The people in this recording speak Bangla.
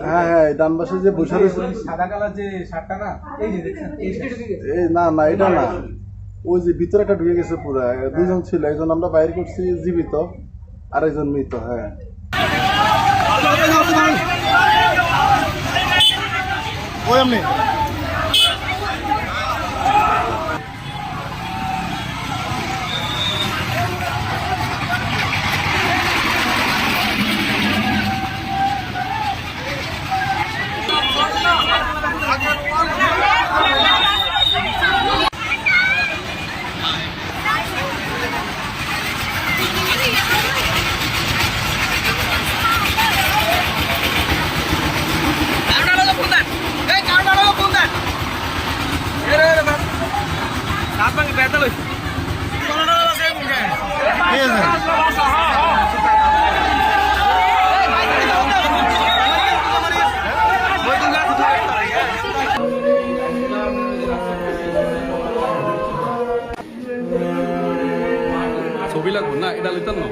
হ্যাঁ হ্যাঁ, ডান পাশে যে বসে রয়েছে সাদা কালার যে শার্টটা না, এই যে দেখছেন, এই না না এটা না, ওই যে ভিতরে একটা ঢুকে গেছে পুরা। দুজন ছিল, একজন আমরা বাইরে করছি জীবিত, আর একজন মৃত। হ্যাঁ ওই এমনি ছবি লাগবো না, এটা লইতাম না।